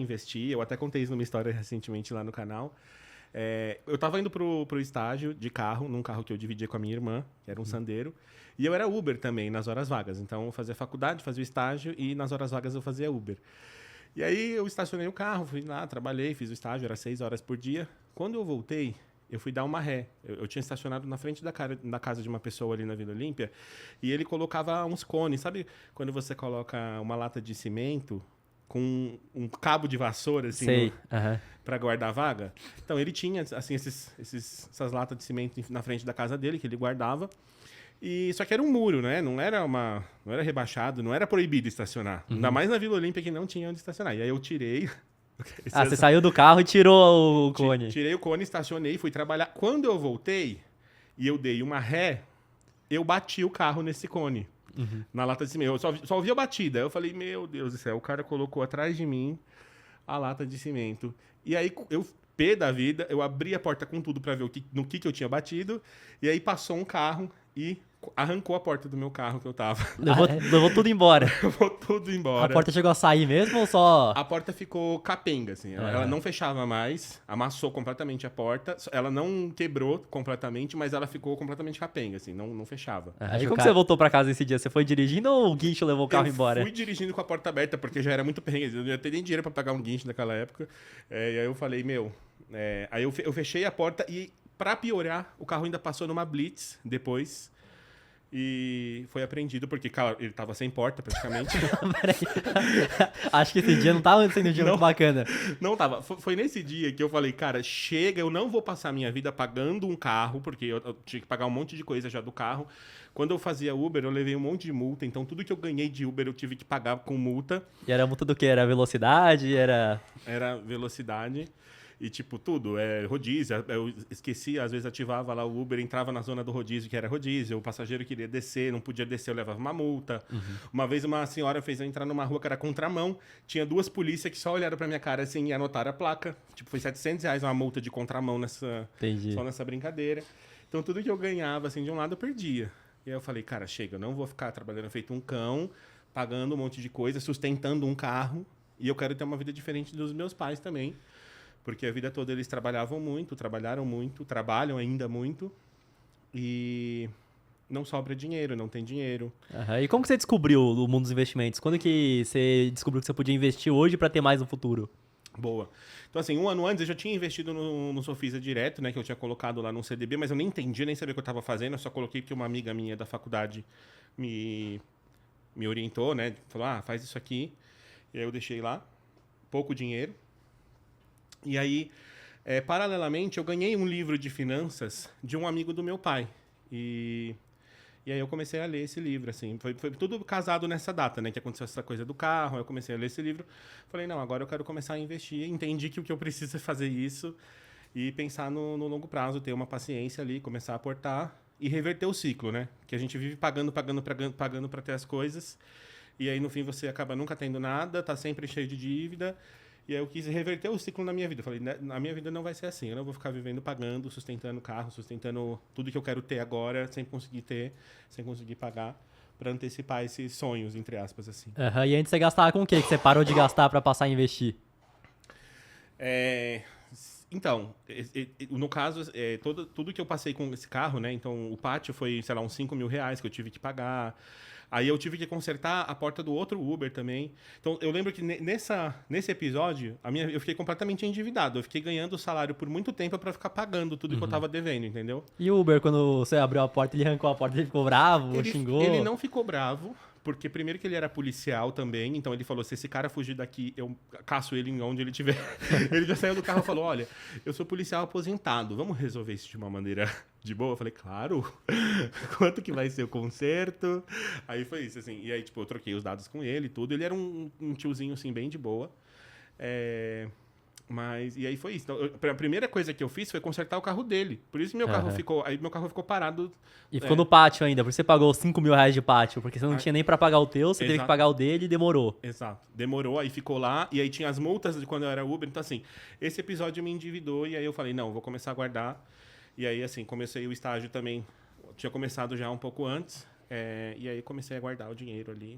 investir. Eu até contei isso numa história recentemente lá no canal. Eu tava indo pro estágio de carro, num carro que eu dividia com a minha irmã, que era um Sandero. E eu era Uber também, nas horas vagas. Então, eu fazia faculdade, fazia o estágio e nas horas vagas eu fazia Uber. E aí, eu estacionei o carro, fui lá, trabalhei, fiz o estágio, era 6 horas por dia. Quando eu voltei, eu fui dar uma ré. Eu tinha estacionado na frente da casa de uma pessoa ali na Vila Olímpia e ele colocava uns cones. Sabe quando você coloca uma lata de cimento com um cabo de vassoura, assim, Sei. Aham. para guardar a vaga? Então, ele tinha, assim, essas latas de cimento na frente da casa dele, que ele guardava. E só que era um muro, né? Não era rebaixado, não era proibido estacionar. Ainda mais na Vila Olímpia que não tinha onde estacionar. E aí eu tirei. Você saiu do carro e tirou o cone. Tirei o cone, estacionei, fui trabalhar. Quando eu voltei e eu dei uma ré, eu bati o carro nesse cone. Na lata de cimento. Eu só ouvi a batida. Eu falei, meu Deus do céu, o cara colocou atrás de mim a lata de cimento. E aí, eu, pé da vida, eu abri a porta com tudo pra ver no que eu tinha batido. E aí passou um carro e arrancou a porta do meu carro que eu tava. Levou tudo embora. Levou tudo embora. A porta chegou a sair mesmo ou só... A porta ficou capenga, assim. Ela não fechava mais, amassou completamente a porta. Ela não quebrou completamente, mas ela ficou completamente capenga, assim, não fechava. Aí como você voltou pra casa esse dia? Você foi dirigindo ou o guincho levou o carro embora? Eu fui dirigindo com a porta aberta, porque já era muito perrengue. Eu não ia ter nem dinheiro pra pagar um guincho naquela época. E aí eu falei, aí eu fechei a porta e, pra piorar, o carro ainda passou numa blitz depois. E foi apreendido, porque, cara, ele tava sem porta, praticamente. Peraí. Acho que esse dia não tava sendo um dia muito bacana. Não tava. Foi nesse dia que eu falei, cara, chega, eu não vou passar minha vida pagando um carro, porque eu tinha que pagar um monte de coisa já do carro. Quando eu fazia Uber, eu levei um monte de multa, então tudo que eu ganhei de Uber eu tive que pagar com multa. E era multa do quê? Era velocidade? Era Velocidade. E, tipo, tudo. Rodízio. Eu esquecia, às vezes ativava lá o Uber, entrava na zona do rodízio, que era rodízio. O passageiro queria descer, não podia descer, eu levava uma multa. Uma vez uma senhora fez eu entrar numa rua que era contramão. Tinha 2 polícias que só olharam pra minha cara assim e anotaram a placa. Tipo, foi R$ 700 uma multa de contramão só nessa brincadeira. Então, tudo que eu ganhava, assim, de um lado, eu perdia. E aí eu falei, cara, chega, eu não vou ficar trabalhando feito um cão, pagando um monte de coisa, sustentando um carro. E eu quero ter uma vida diferente dos meus pais também. Porque a vida toda eles trabalharam muito, trabalham ainda muito. E não sobra dinheiro, não tem dinheiro. E como que você descobriu o mundo dos investimentos? Quando que você descobriu que você podia investir hoje pra ter mais no futuro? Boa. Então, assim, um ano antes eu já tinha investido no Sofisa direto, né? Que eu tinha colocado lá no CDB, mas eu nem entendi, nem sabia o que eu estava fazendo. Eu só coloquei porque uma amiga minha da faculdade me orientou, né? Falou, faz isso aqui. E aí eu deixei lá. Pouco dinheiro. E aí, paralelamente, eu ganhei um livro de finanças de um amigo do meu pai. E aí eu comecei a ler esse livro, assim. Foi tudo casado nessa data, né? Que aconteceu essa coisa do carro. Aí eu comecei a ler esse livro. Falei, não, agora eu quero começar a investir. Entendi que o que eu preciso é fazer isso e pensar no longo prazo, ter uma paciência ali, começar a aportar e reverter o ciclo, né? Que a gente vive pagando para ter as coisas. E aí, no fim, você acaba nunca tendo nada, tá sempre cheio de dívida. E aí eu quis reverter o ciclo na minha vida. Eu falei, na minha vida não vai ser assim. Eu não vou ficar vivendo pagando, sustentando carro, sustentando tudo que eu quero ter agora, sem conseguir ter, sem conseguir pagar, para antecipar esses sonhos, entre aspas, assim. E antes você gastava com o quê? Que você parou de gastar para passar a investir? Então, no caso, tudo que eu passei com esse carro, né? Então, o pátio foi, sei lá, uns R$ 5.000 que eu tive que pagar. Aí eu tive que consertar a porta do outro Uber também. Então, eu lembro que nesse episódio, eu fiquei completamente endividado. Eu fiquei ganhando o salário por muito tempo para ficar pagando tudo que eu tava devendo, entendeu? E o Uber, quando você abriu a porta, ele arrancou a porta, ele ficou bravo, xingou? Ele não ficou bravo, porque primeiro que ele era policial também, então ele falou, se esse cara fugir daqui, eu caço ele onde ele estiver. Ele já saiu do carro e falou, olha, eu sou policial aposentado, vamos resolver isso de uma maneira de boa? Eu falei, claro, quanto que vai ser o conserto? Aí foi isso, assim, e aí, tipo, eu troquei os dados com ele e tudo, ele era um tiozinho, assim, bem de boa. E aí foi isso. Então, a primeira coisa que eu fiz foi consertar o carro dele. Por isso meu carro ficou parado. E ficou no pátio ainda, por isso você pagou R$ 5.000 de pátio, porque você não tinha nem pra pagar o teu, você teve que pagar o dele e demorou. Exato. Demorou, aí ficou lá, e aí tinha as multas de quando eu era Uber. Então, assim, esse episódio me endividou, e aí eu falei, não, vou começar a guardar. E aí, assim, comecei o estágio também, tinha começado já um pouco antes, e aí comecei a guardar o dinheiro ali.